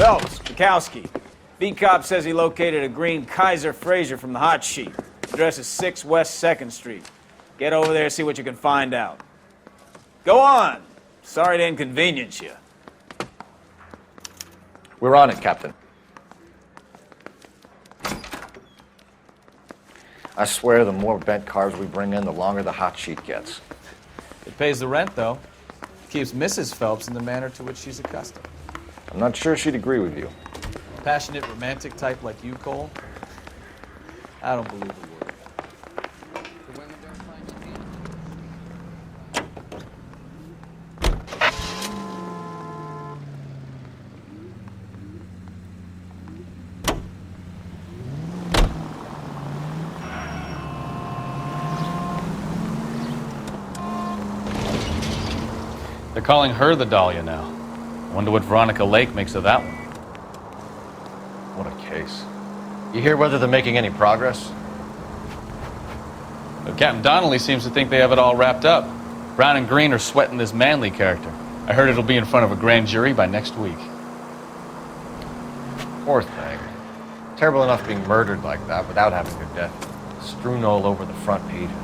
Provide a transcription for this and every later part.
Phelps, Bukowski. V-Cop says he located a green Kaiser Frazer from the hot sheet. Address is 6 West 2nd Street. Get over there and see what you can find out. Go on. Sorry to inconvenience you. We're on it, Captain. I swear the more bent cars we bring in, the longer the hot sheet gets. It pays the rent, though. Keeps Mrs. Phelps in the manner to which she's accustomed. I'm not sure she'd agree with you. A passionate, romantic type like you, Cole? I don't believe a word. The women don't find you They're calling her the Dahlia now. Wonder what Veronica Lake makes of that one. What a case. You hear whether they're making any progress? But Captain Donnelly seems to think they have it all wrapped up. Brown and Green are sweating this Manley character. I heard it'll be in front of a grand jury by next week. Poor thing. Terrible enough being murdered like that without having her death strewn all over the front pages.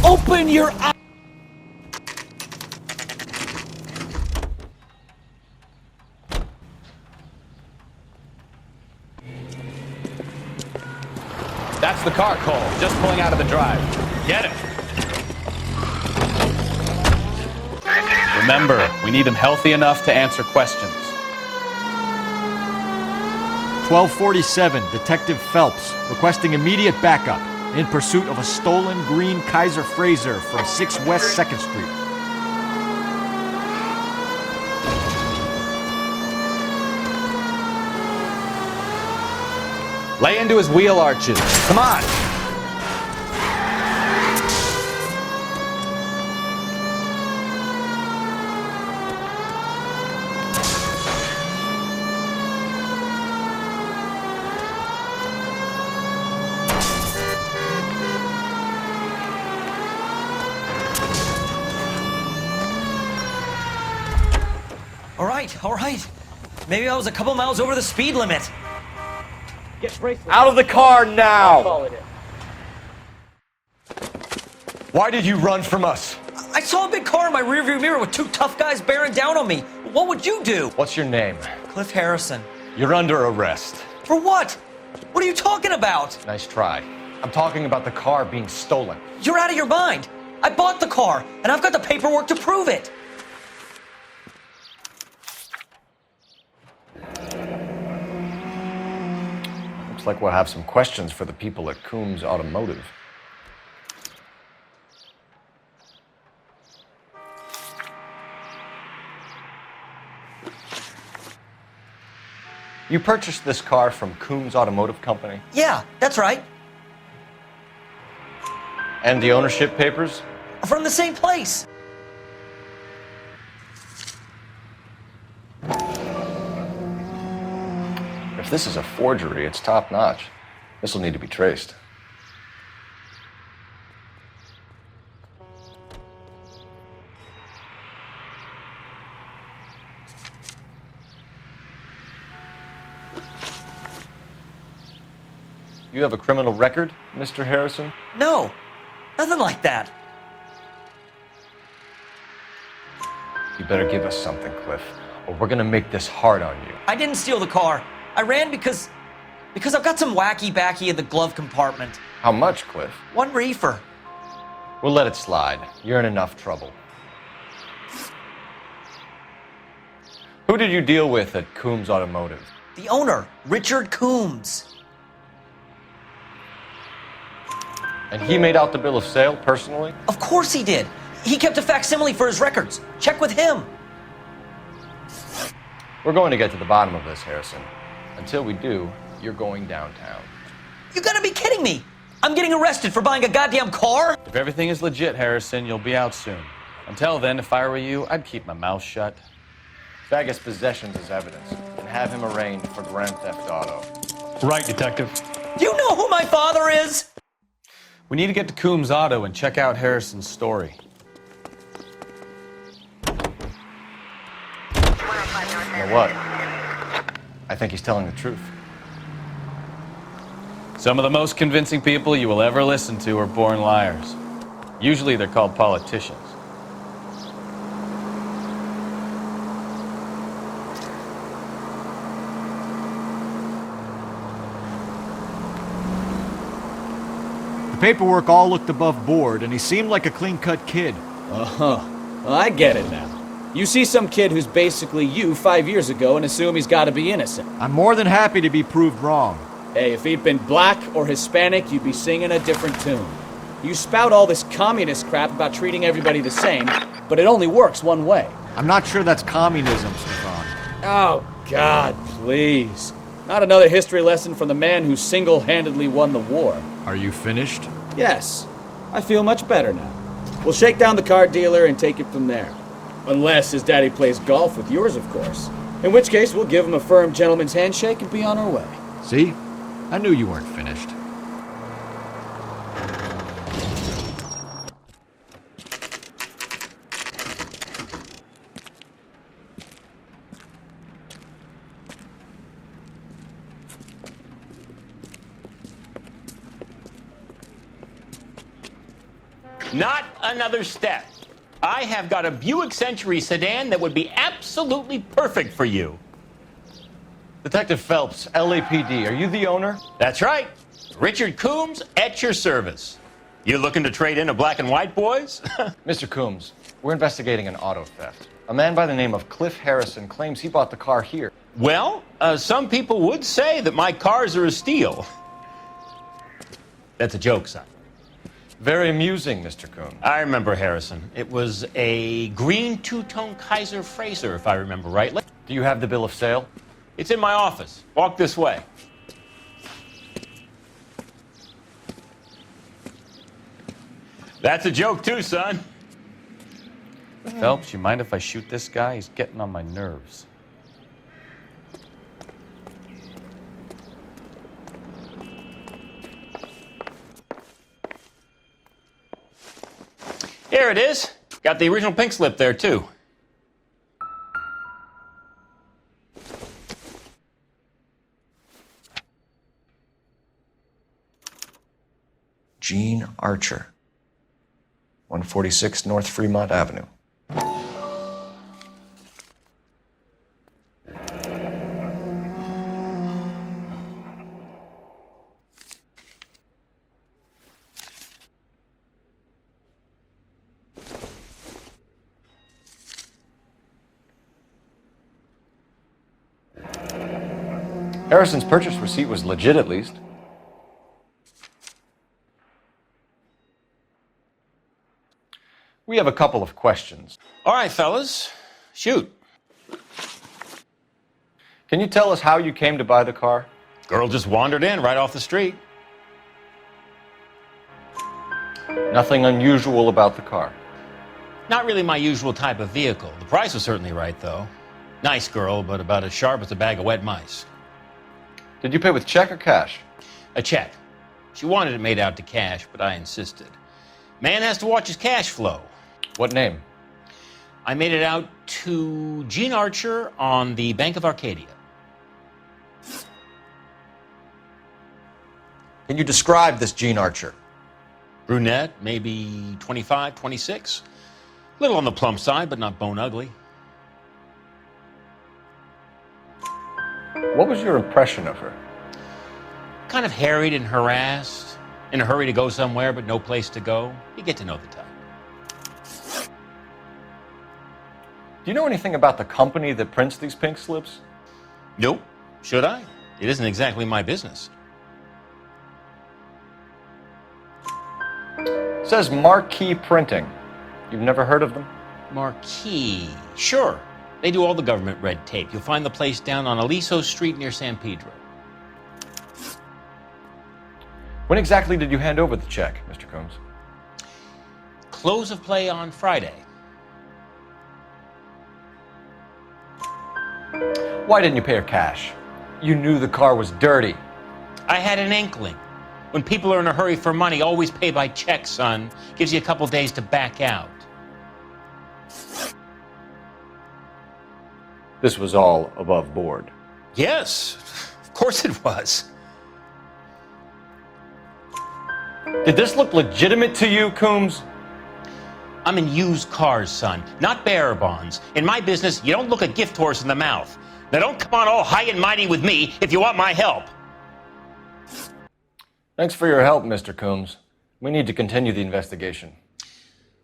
Open your eyes! That's the car, Cole. Just pulling out of the drive. Get it. Remember, we need him healthy enough to answer questions. 1247, Detective Phelps, requesting immediate backup in pursuit of a stolen green Kaiser Frazer from 6 West 2nd Street. Lay into his wheel arches. Come on. All right. Maybe I was a couple miles over the speed limit. Out of the car now! Why did you run from us? I saw a big car in my rearview mirror with 2 tough guys bearing down on me. What would you do? What's your name? Cliff Harrison. You're under arrest. For what? What are you talking about? Nice try. I'm talking about the car being stolen. You're out of your mind. I bought the car, and I've got the paperwork to prove it. Looks like we'll have some questions for the people at Coombs Automotive. You purchased this car from Coombs Automotive Company? Yeah, that's right. And the ownership papers? From the same place. If this is a forgery, it's top-notch. This will need to be traced. You have a criminal record, Mr. Harrison? No, nothing like that. You better give us something, Cliff, or we're gonna make this hard on you. I didn't steal the car. I ran because I've got some wacky-backy in the glove compartment. How much, Cliff? 1 reefer. We'll let it slide. You're in enough trouble. Who did you deal with at Coombs Automotive? The owner, Richard Coombs. And he made out the bill of sale personally? Of course he did. He kept a facsimile for his records. Check with him. We're going to get to the bottom of this, Harrison. Until we do, you're going downtown. You gotta be kidding me. I'm getting arrested for buying a goddamn car? If everything is legit, Harrison, you'll be out soon. Until then, if I were you, I'd keep my mouth shut. Bag his possessions as evidence and have him arraigned for grand theft auto. Right, Detective. Do you know who my father is? We need to get to Coombs' auto and check out Harrison's story. You know what? I think he's telling the truth. Some of the most convincing people you will ever listen to are born liars. Usually they're called politicians. The paperwork all looked above board, and he seemed like a clean-cut kid. Oh, well, I get it now. You see some kid who's basically you 5 years ago and assume he's got to be innocent. I'm more than happy to be proved wrong. Hey, if he'd been black or Hispanic, you'd be singing a different tune. You spout all this communist crap about treating everybody the same, but it only works one way. I'm not sure that's communism, Stefan. Oh, God, please. Not another history lesson from the man who single-handedly won the war. Are you finished? Yes, I feel much better now. We'll shake down the car dealer and take it from there. Unless his daddy plays golf with yours, of course. In which case, we'll give him a firm gentleman's handshake and be on our way. See? I knew you weren't finished. Not another step. I have got a Buick Century sedan that would be absolutely perfect for you. Detective Phelps, LAPD, are you the owner? That's right. Richard Coombs at your service. You looking to trade in a black and white, boys? Mr. Coombs, we're investigating an auto theft. A man by the name of Cliff Harrison claims he bought the car here. Well, some people would say that my cars are a steal. That's a joke, son. Very amusing, Mr. Coombs. I remember Harrison. It was a green two-tone Kaiser Frazer, if I remember rightly. Do you have the bill of sale? It's in my office. Walk this way. That's a joke too, son. Phelps, you mind if I shoot this guy? He's getting on my nerves. Here it is. Got the original pink slip there, too. Gene Archer, 146 North Fremont Avenue. Harrison's purchase receipt was legit, at least. We have a couple of questions. All right, fellas. Shoot. Can you tell us how you came to buy the car? Girl just wandered in right off the street. Nothing unusual about the car. Not really my usual type of vehicle. The price was certainly right, though. Nice girl, but about as sharp as a bag of wet mice. Did you pay with check or cash? A check. She wanted it made out to cash, but I insisted. Man has to watch his cash flow. What name? I made it out to Gene Archer on the Bank of Arcadia. Can you describe this Gene Archer? Brunette, maybe 25, 26. Little on the plump side, but not bone ugly. What was your impression of her? Kind of harried and harassed. In a hurry to go somewhere, but no place to go. You get to know the type. Do you know anything about the company that prints these pink slips? Nope. Should I? It isn't exactly my business. It says Marquee Printing. You've never heard of them? Marquee. Sure. They do all the government red tape. You'll find the place down on Aliso Street near San Pedro. When exactly did you hand over the check, Mr. Coombs? Close of play on Friday. Why didn't you pay her cash? You knew the car was dirty. I had an inkling. When people are in a hurry for money, always pay by check, son. Gives you a couple days to back out. This was all above board. Yes, of course it was. Did this look legitimate to you, Coombs? I'm in used cars, son, not bearer bonds. In my business, you don't look a gift horse in the mouth. Now don't come on all high and mighty with me if you want my help. Thanks for your help, Mr. Coombs. We need to continue the investigation.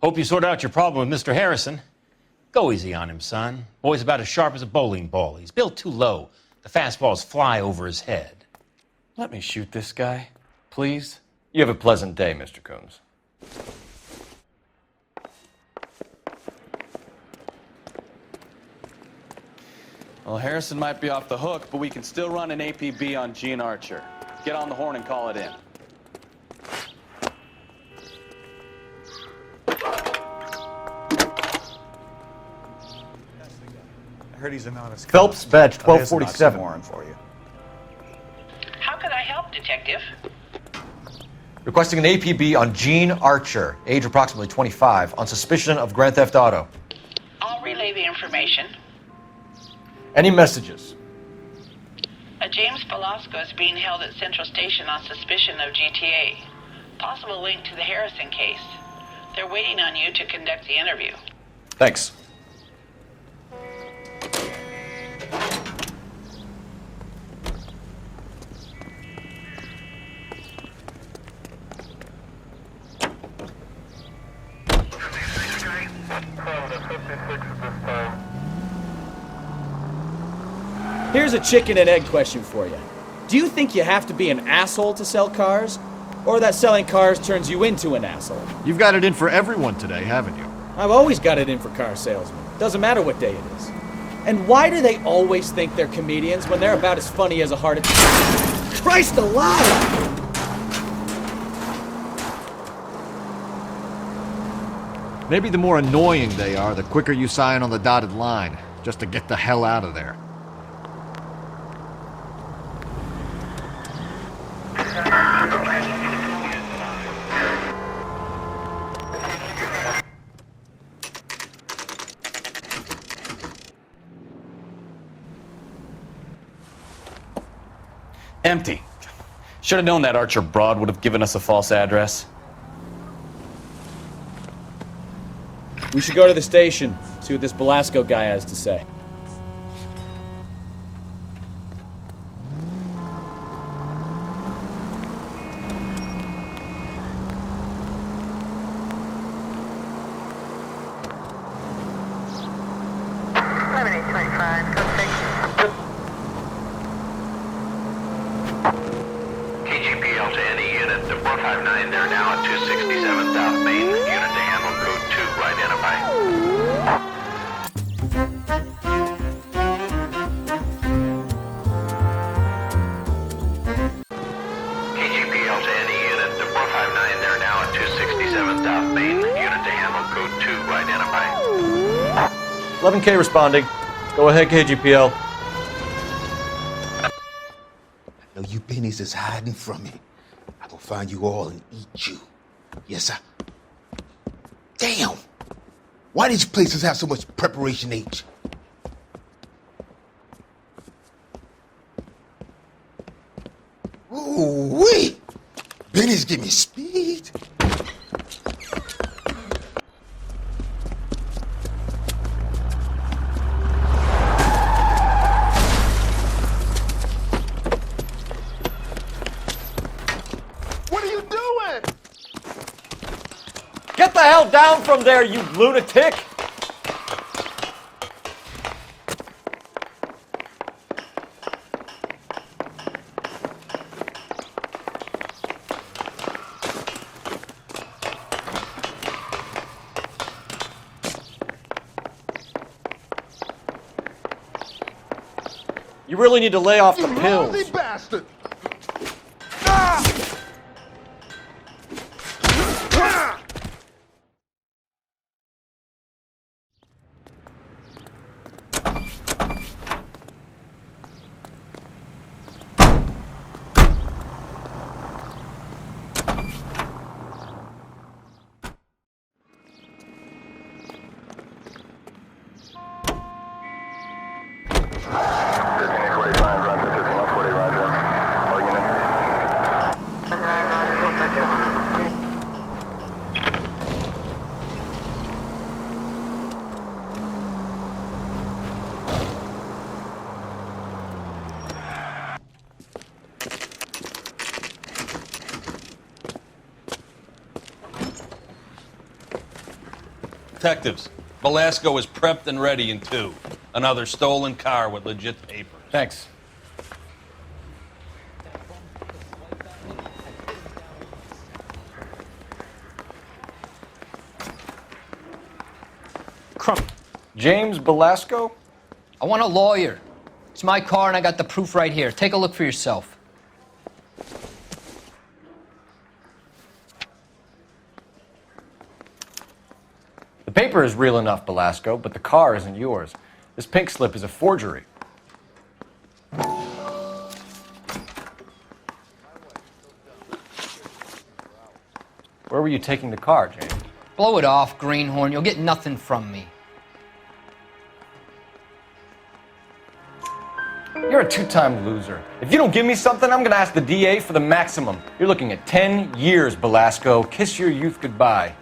Hope you sort out your problem with Mr. Harrison. Go easy on him, son. Boy's about as sharp as a bowling ball. He's built too low. The fastballs fly over his head. Let me shoot this guy, please. You have a pleasant day, Mr. Coombs. Well, Harrison might be off the hook, but we can still run an APB on Gene Archer. Get on the horn and call it in. I heard he's a non-escape. Phelps, badge Oh, there's an 1247. oxymoron for you. How could I help, Detective? Requesting an APB on Gene Archer, age approximately 25, on suspicion of Grand Theft Auto. I'll relay the information. Any messages? A James Velasco is being held at Central Station on suspicion of GTA. Possible link to the Harrison case. They're waiting on you to conduct the interview. Thanks. Here's a chicken and egg question for you. Do you think you have to be an asshole to sell cars? Or that selling cars turns you into an asshole? You've got it in for everyone today, haven't you? I've always got it in for car salesmen. Doesn't matter what day it is. And why do they always think they're comedians when they're about as funny as a heart attack? Christ alive! Maybe the more annoying they are, the quicker you sign on the dotted line, just to get the hell out of there. Empty. Should have known that Archer broad would have given us a false address. We should go to the station, see what this Velasco guy has to say. KGPL to any unit, the 459, they're now at 267 South Main. Unit to handle code 2, identify. KGPL to any unit, the 459, they're now at 267 South Main. Unit to handle code 2, identify. 11K responding. Go ahead, KGPL. I know you pennies is hiding from me. I will find you all and eat you. Yes, sir. Damn! Why these places have so much preparation H? Ooh, wee! Benny's give me speed. Get the hell down from there, you lunatic! You really need to lay off the pills. Lousy bastard! Detectives, Velasco is prepped and ready in 2. Another stolen car with legit papers. Thanks. James Velasco? I want a lawyer. It's my car and I got the proof right here. Take a look for yourself. The paper is real enough, Velasco, but the car isn't yours. This pink slip is a forgery. Where were you taking the car, James? Blow it off, greenhorn. You'll get nothing from me. You're a two-time loser. If you don't give me something, I'm gonna ask the DA for the maximum. You're looking at 10 years, Velasco. Kiss your youth goodbye.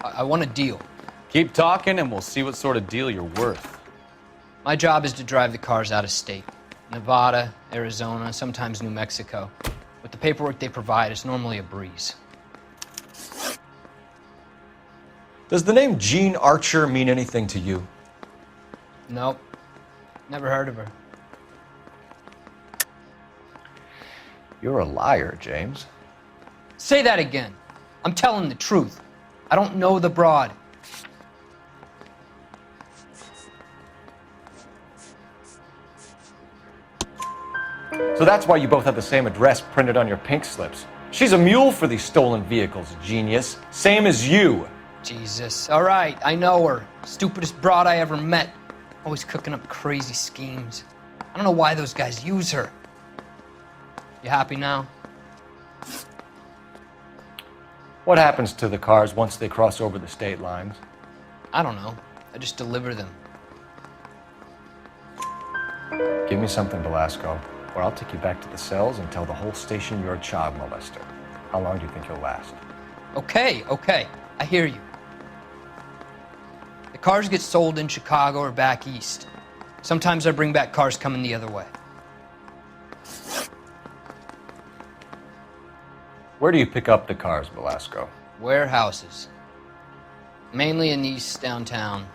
I want a deal. Keep talking and we'll see what sort of deal you're worth. My job is to drive the cars out of state. Nevada, Arizona, sometimes New Mexico. With the paperwork they provide, it's normally a breeze. Does the name Jean Archer mean anything to you? Nope. Never heard of her. You're a liar, James. Say that again. I'm telling the truth. I don't know the broad. So that's why you both have the same address printed on your pink slips. She's a mule for these stolen vehicles, genius. Same as you. Jesus. All right, I know her. Stupidest broad I ever met. Always cooking up crazy schemes. I don't know why those guys use her. You happy now? What happens to the cars once they cross over the state lines? I don't know. I just deliver them. Give me something, Velasco, or I'll take you back to the cells and tell the whole station you're a child molester. How long do you think you'll last? Okay. I hear you. The cars get sold in Chicago or back east. Sometimes I bring back cars coming the other way. Where do you pick up the cars, Velasco? Warehouses. Mainly in East downtown.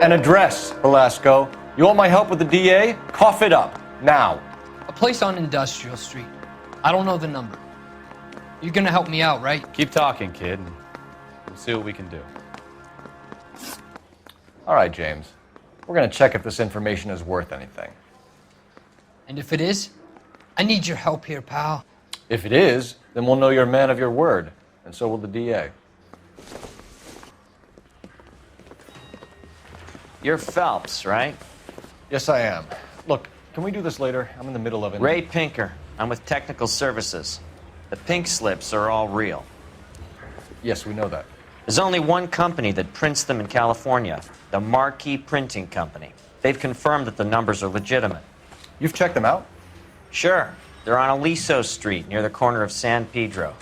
An address, Velasco. You want my help with the DA? Cough it up, now. A place on Industrial Street. I don't know the number. You're gonna help me out, right? Keep talking, kid, and we'll see what we can do. All right, James. We're gonna check if this information is worth anything. And if it is, I need your help here, pal. If it is, then we'll know you're a man of your word, and so will the DA. You're Phelps, right? Yes, I am. Look, can we do this later? I'm in the middle of it. Ray Pinker. I'm with Technical Services. The pink slips are all real. Yes, we know that. There's only one company that prints them in California, the Marquee Printing Company. They've confirmed that the numbers are legitimate. You've checked them out? Sure. They're on Aliso Street, near the corner of San Pedro.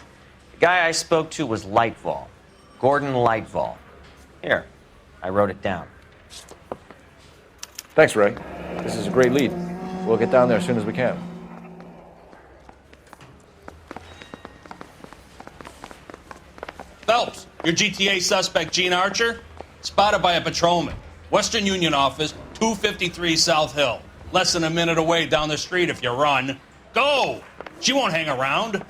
The guy I spoke to was Lightval. Gordon Lightval. Here, I wrote it down. Thanks, Ray. This is a great lead. We'll get down there as soon as we can. Phelps, your GTA suspect, Jean Archer, spotted by a patrolman. Western Union office, 253 South Hill. Less than a minute away down the street if you run. Go! She won't hang around.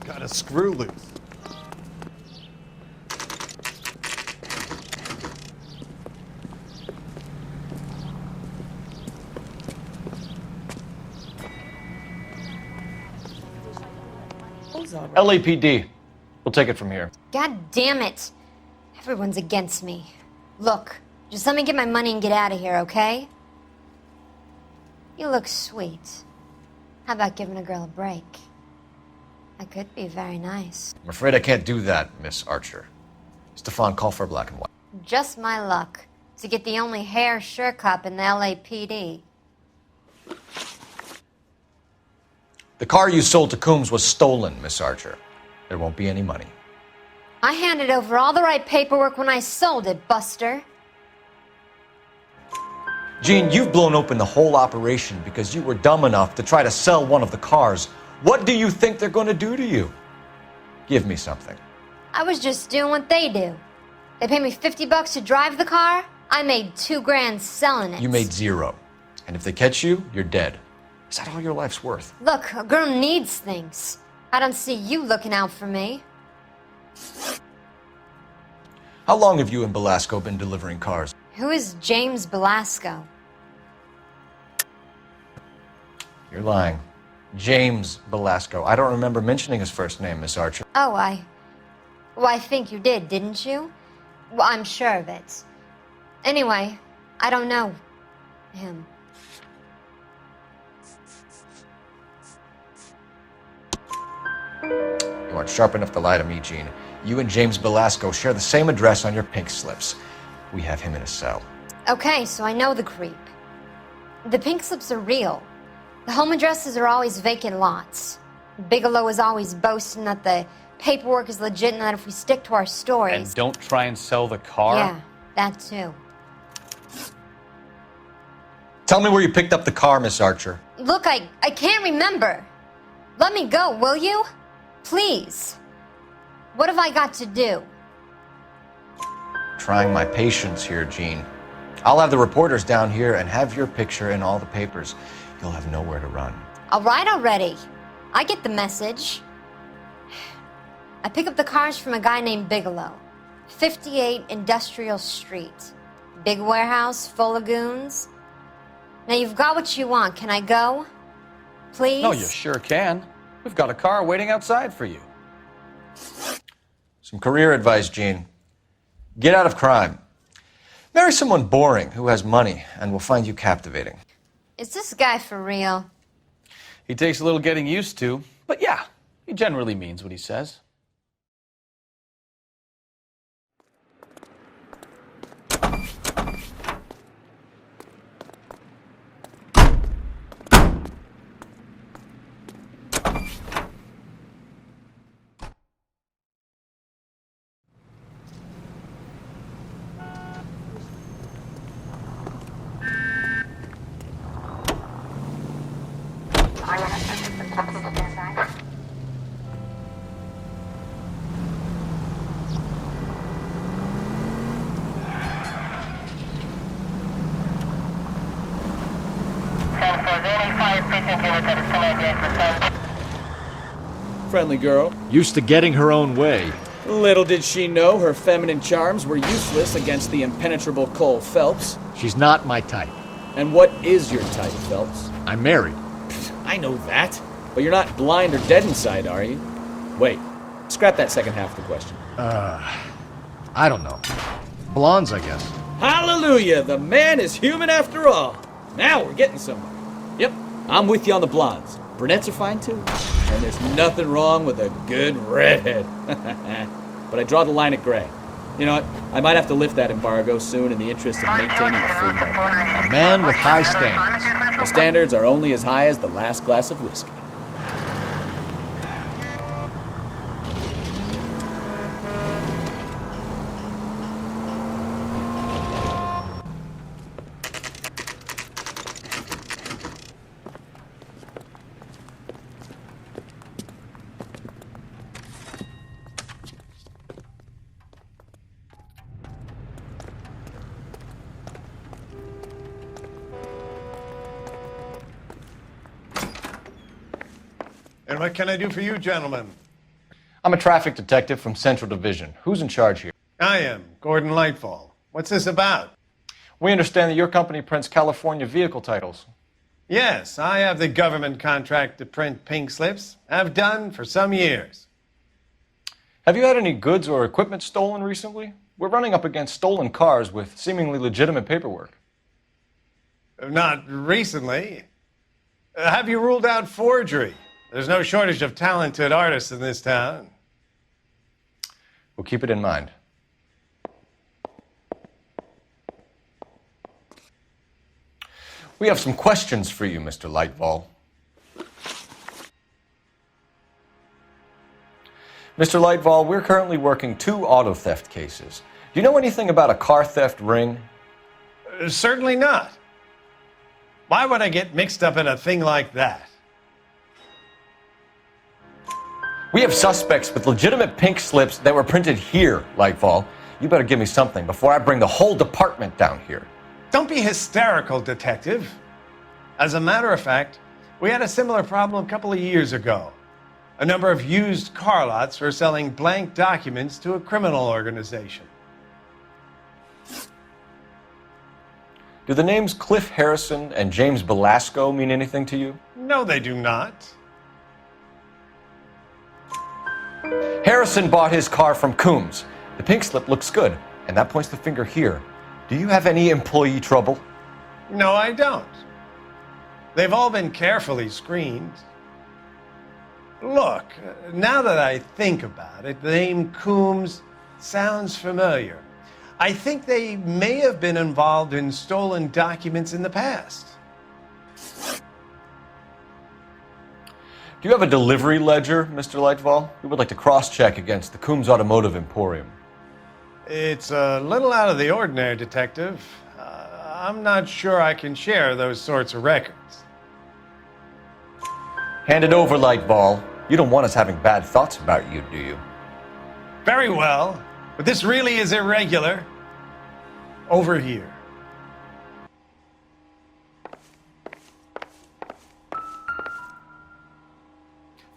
Got a screw loose. LAPD. We'll take it from here. God damn it. Everyone's against me. Look, just let me get my money and get out of here, okay? You look sweet. How about giving a girl a break? I could be very nice. I'm afraid I can't do that, Miss Archer. Stefan, call for black and white. Just my luck. to get the only hair sure cup in the LAPD. The car you sold to Coombs was stolen, Miss Archer. There won't be any money. I handed over all the right paperwork when I sold it, Buster. Jean, you've blown open the whole operation because you were dumb enough to try to sell one of the cars. What do you think they're going to do to you? Give me something. I was just doing what they do. They paid me $50 to drive the car. I made $2,000 selling it. You made $0. And if they catch you, you're dead. Is that all your life's worth? Look, a girl needs things. I don't see you looking out for me. How long have you and Belasco been delivering cars? Who is James Belasco? You're lying. James Belasco. I don't remember mentioning his first name, Miss Archer. Oh, I think you did, didn't you? Well, I'm sure of it. Anyway, I don't know him. You aren't sharp enough to lie to me, Jean. You and James Belasco share the same address on your pink slips. We have him in a cell. Okay, so I know the creep. The pink slips are real. The home addresses are always vacant lots. Bigelow is always boasting that the paperwork is legit and that if we stick to our stories... And don't try and sell the car? Yeah, that too. Tell me where you picked up the car, Miss Archer. Look, I can't remember. Let me go, will you? Please. What have I got to do? Trying my patience here, Jean. I'll have the reporters down here and have your picture in all the papers. You'll have nowhere to run. All right already. I get the message. I pick up the cars from a guy named Bigelow. 58 Industrial Street. Big warehouse full of goons. Now you've got what you want. Can I go? Please? No, you sure can. We've got a car waiting outside for you. Some career advice, Jean. Get out of crime. Marry someone boring who has money and will find you captivating. Is this guy for real? He takes a little getting used to, but yeah, he generally means what he says. Friendly girl. Used to getting her own way. Little did she know her feminine charms were useless against the impenetrable Cole Phelps. She's not my type. And what is your type, Phelps? I'm married. I know that. But you're not blind or dead inside, are you? Wait. Scrap that second half of the question. I don't know. Blondes, I guess. Hallelujah! The man is human after all. Now we're getting somewhere. Yep, I'm with you on the blondes. Brunettes are fine too. And there's nothing wrong with a good redhead. But I draw the line at gray. You know what? I might have to lift that embargo soon in the interest of maintaining a free market. A man with high standards. The standards are only as high as the last glass of whiskey. And what can I do for you, gentlemen? I'm a traffic detective from Central Division. Who's in charge here? I am, Gordon Lightfall. What's this about? We understand that your company prints California vehicle titles. Yes, I have the government contract to print pink slips. I've done for some years. Have you had any goods or equipment stolen recently? We're running up against stolen cars with seemingly legitimate paperwork. Not recently. Have you ruled out forgery? There's no shortage of talented artists in this town. We'll keep it in mind. We have some questions for you, Mr. Lightfall. Mr. Lightfall, we're currently working 2 auto theft cases. Do you know anything about a car theft ring? Certainly not. Why would I get mixed up in a thing like that? We have suspects with legitimate pink slips that were printed here, Lightfall. You better give me something before I bring the whole department down here. Don't be hysterical, Detective. As a matter of fact, we had a similar problem a couple of years ago. A number of used car lots were selling blank documents to a criminal organization. Do the names Cliff Harrison and James Belasco mean anything to you? No, they do not. Harrison bought his car from Coombs. The pink slip looks good, and that points the finger here. Do you have any employee trouble? No, I don't. They've all been carefully screened. Look, now that I think about it, the name Coombs sounds familiar. I think they may have been involved in stolen documents in the past. Do you have a delivery ledger, Mr. Lightfall? We would like to cross-check against the Coombs Automotive Emporium. It's a little out of the ordinary, Detective. I'm not sure I can share those sorts of records. Hand it over, Lightfall. You don't want us having bad thoughts about you, do you? Very well, but this really is irregular. Over here.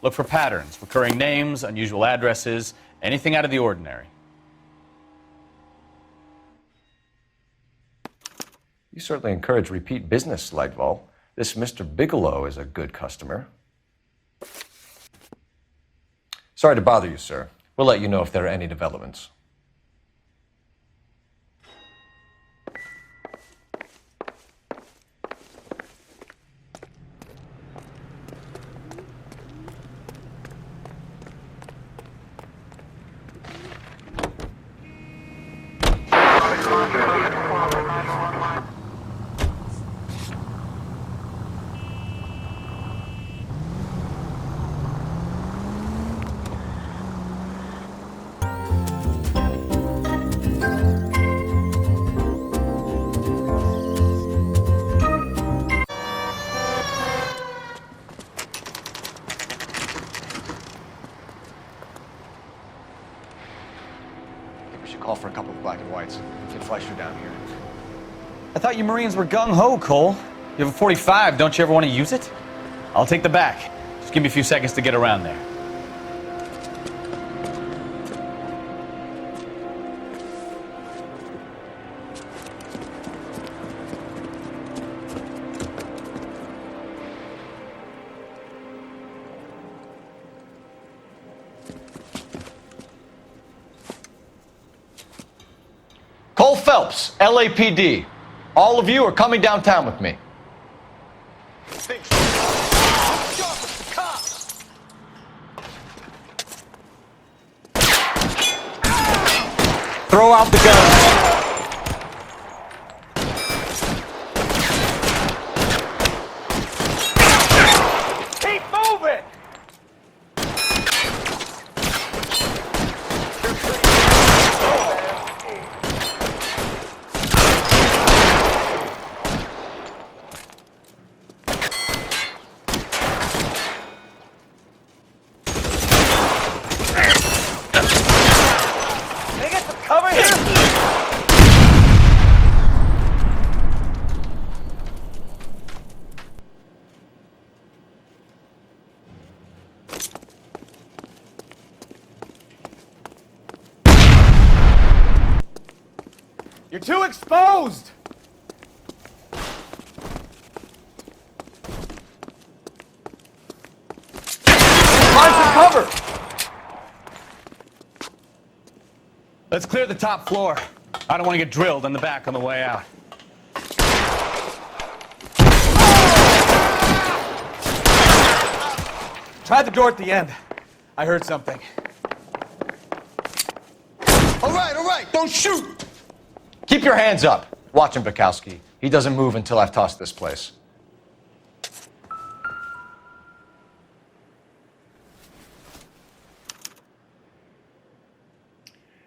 Look for patterns, recurring names, unusual addresses, anything out of the ordinary. You certainly encourage repeat business, Lightfall. This Mr. Bigelow is a good customer. Sorry to bother you, sir. We'll let you know if there are any developments. Call for a couple of black and whites. Get Fleischer down here. I thought you Marines were gung-ho, Cole. You have a .45, don't you ever want to use it? I'll take the back. Just give me a few seconds to get around there. Cole Phelps, LAPD. All of you are coming downtown with me. Throw out the guns. Keep moving! You're too exposed! Find some cover! Let's clear the top floor. I don't want to get drilled in the back on the way out. Try the door at the end. I heard something. All right, don't shoot! Keep your hands up. Watch him, Bukowski. He doesn't move until I've tossed this place.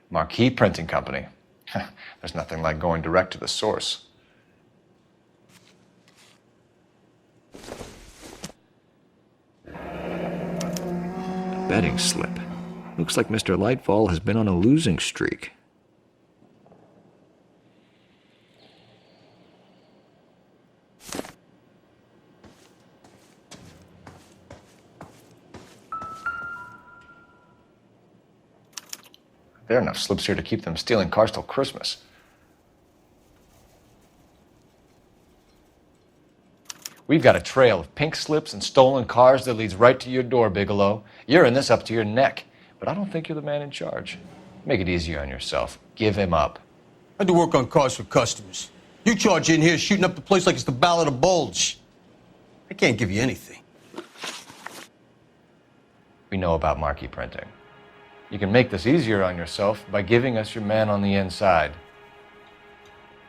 Marquee Printing Company. There's nothing like going direct to the source. Betting slip. Looks like Mr. Lightfall has been on a losing streak. There are enough slips here to keep them stealing cars till Christmas. We've got a trail of pink slips and stolen cars that leads right to your door, Bigelow. You're in this up to your neck, but I don't think you're the man in charge. Make it easier on yourself. Give him up. I do work on cars for customers. You charge in here shooting up the place like it's the Ballad of Bulge. I can't give you anything. We know about marquee printing. You can make this easier on yourself by giving us your man on the inside.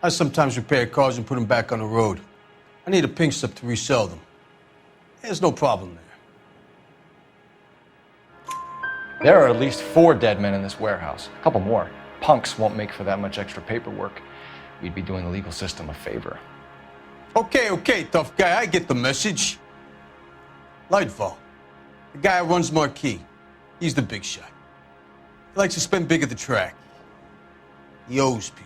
I sometimes repair cars and put them back on the road. I need a pink slip to resell them. There's no problem there. There are at least 4 dead men in this warehouse. A couple more. Punks won't make for that much extra paperwork. We'd be doing the legal system a favor. Okay, tough guy, I get the message. Lightfall, the guy who runs Marquee, he's the big shot. He likes to spend big at the track. He owes people.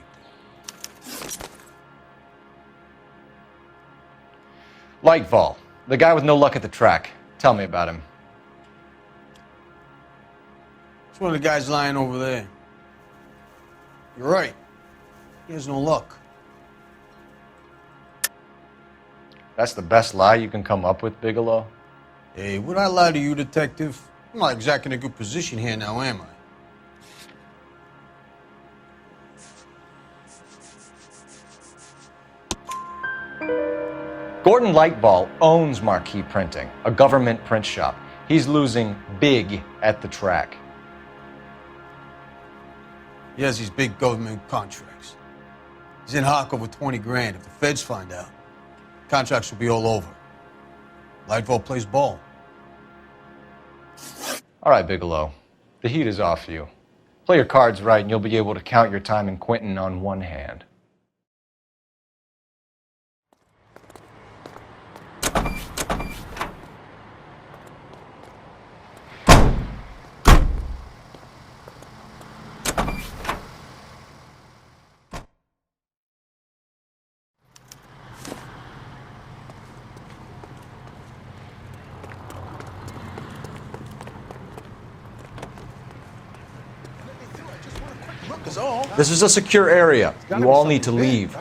Lightfall, the guy with no luck at the track. Tell me about him. It's one of the guys lying over there. You're right. He has no luck. That's the best lie you can come up with, Bigelow? Hey, would I lie to you, detective? I'm not exactly in a good position here now, am I? Gordon Lightfall owns Marquee Printing, a government print shop. He's losing big at the track. He has these big government contracts. He's in hock over 20 grand. If the feds find out, contracts will be all over. Lightfall plays ball. All right, Bigelow. The heat is off you. Play your cards right and you'll be able to count your time in Quentin on one hand. This is a secure area. You all need to leave.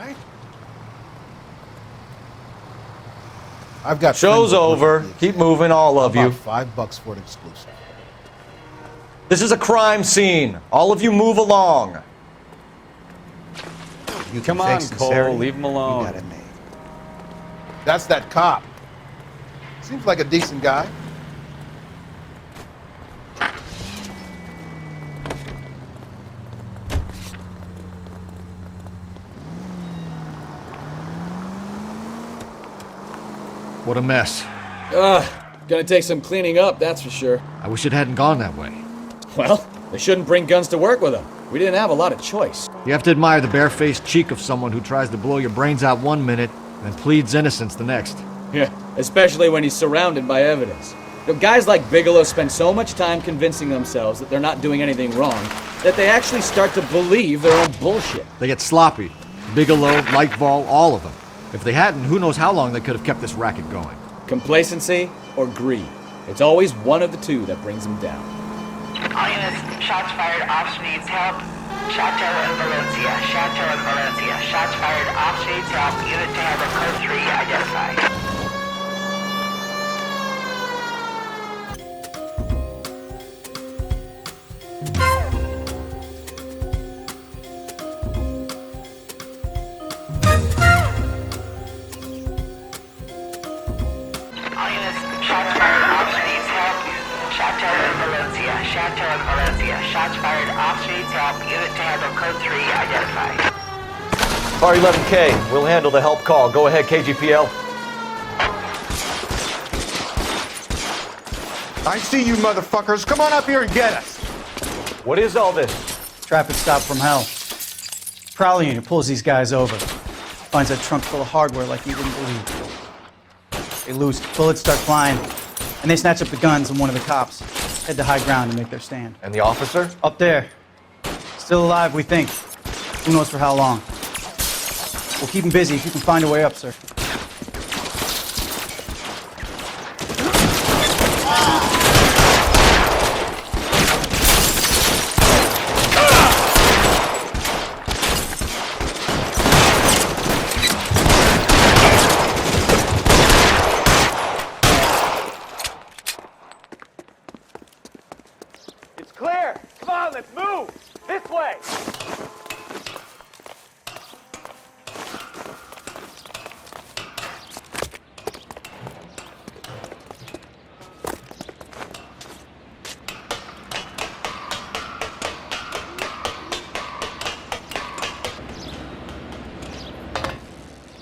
I've got Show's over. Keep moving, all of you. $5 for an exclusive. This is a crime scene. All of you move along. You Come on, Cole, leave him alone. You got it made. That's that cop. Seems like a decent guy. What a mess. Gonna take some cleaning up, that's for sure. I wish it hadn't gone that way. Well, they shouldn't bring guns to work with them. We didn't have a lot of choice. You have to admire the barefaced cheek of someone who tries to blow your brains out one minute and pleads innocence the next. Yeah, especially when he's surrounded by evidence. You know, guys like Bigelow spend so much time convincing themselves that they're not doing anything wrong that they actually start to believe their own bullshit. They get sloppy. Bigelow, Lightfall, all of them. If they hadn't, who knows how long they could have kept this racket going. Complacency or greed. It's always one of the two that brings them down. All units, shots fired, officer needs help. Chateau and Valencia, Chateau and Valencia. Shots fired, officer needs help. Unit to handle code 3 identified. Chateau and Valencia. Shots fired. Officer needs help. Unit to handle code 3 identified. R11K, we'll handle the help call. Go ahead, KGPL. I see you motherfuckers. Come on up here and get us. What is all this? Traffic stop from hell. Prowler unit pulls these guys over. Finds a trunk full of hardware like you wouldn't believe. They lose, bullets start flying, and they snatch up the guns and one of the cops. Head to high ground and make their stand. And the officer? Up there. Still alive, we think. Who knows for how long. We'll keep him busy if you can find a way up, sir. It's clear. Come on, let's move. This way.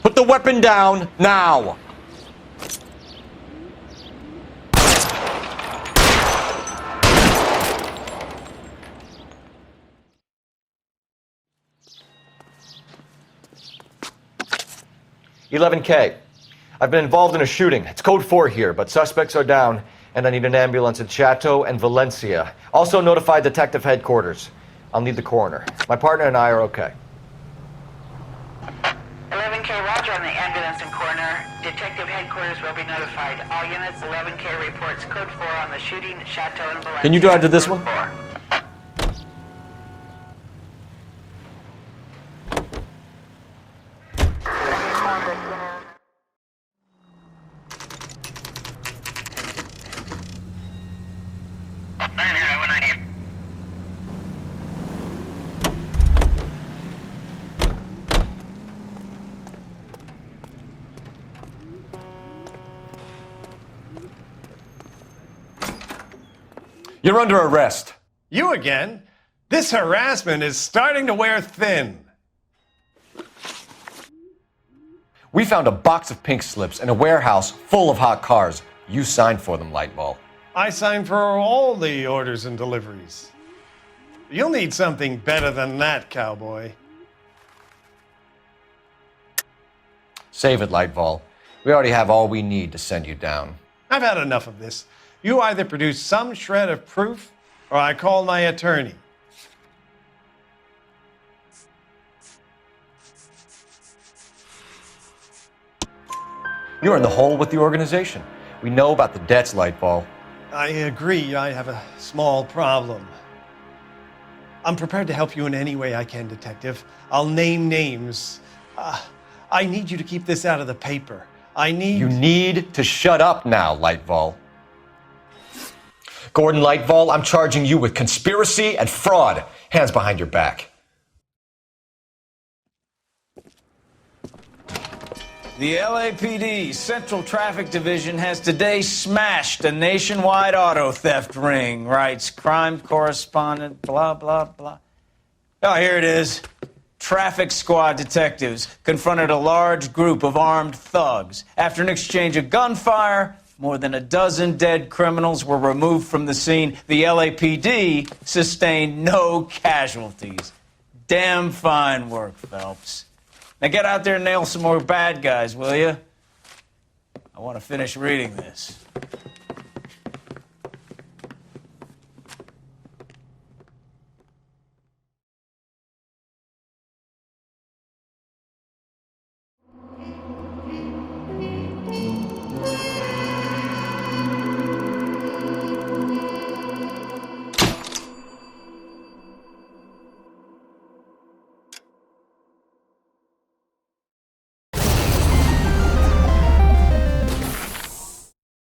Put the weapon down now. "11K, I've been involved in a shooting. It's code 4 here, but suspects are down, and I need an ambulance in Chateau and Valencia. Also notify detective headquarters. I'll need the coroner. My partner and I are okay." 11K, roger on the ambulance and coroner. Detective headquarters will be notified. All units, 11K reports code 4 on the shooting at Chateau and Valencia. Can you drive to this one? 4. You're under arrest. You again? This harassment is starting to wear thin. We found a box of pink slips in a warehouse full of hot cars. You signed for them, Lightball. I signed for all the orders and deliveries. You'll need something better than that, cowboy. Save it, Lightball. We already have all we need to send you down. I've had enough of this. You either produce some shred of proof, or I call my attorney. You're in the hole with the organization. We know about the debts, Lightball. I agree, I have a small problem. I'm prepared to help you in any way I can, Detective. I'll name names. I need you to keep this out of the paper. You need to shut up now, Lightball. Gordon Lightball, I'm charging you with conspiracy and fraud. Hands behind your back. The LAPD Central Traffic Division has today smashed a nationwide auto theft ring, writes crime correspondent, blah, blah, blah. Oh, here it is. Traffic squad detectives confronted a large group of armed thugs. After an exchange of gunfire, more than a dozen dead criminals were removed from the scene. The LAPD sustained no casualties. Damn fine work, Phelps. Now get out there and nail some more bad guys, will you? I want to finish reading this.